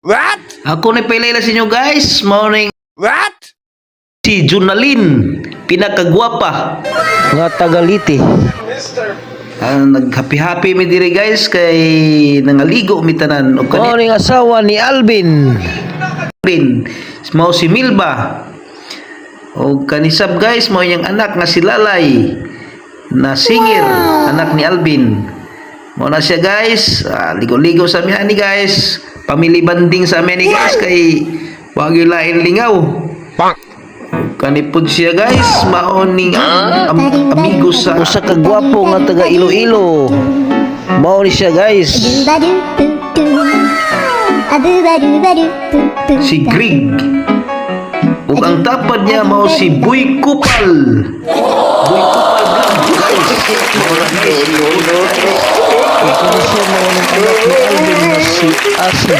What? Ako na pilala sa inyo guys. Morning. What? Si Junalyn. Pinakagwapa. Nga tagaliti. Nag-happy-happy mi diri guys. Kay nangaligo mi tanan. Morning asawa ni Alvin. Mao si Milba. O kanisab guys. Mao yung anak nga si Lalay. Na singer. Anak ni Alvin. Mao na siya guys. Ligo-ligo sa amin ni guys. Family banding sa amin ni guys. Kay wag yung lain lingaw. Kanipod siya guys. Maoning amigo sa usa ka gwapo nga taga Iloilo. Mao ni siya guys. Si Greg. Ug ang tapad niya mao si Boy Kupal. Boy Kupal vlog guys. Ito siya mao ng anak ni Alvin na si Asa.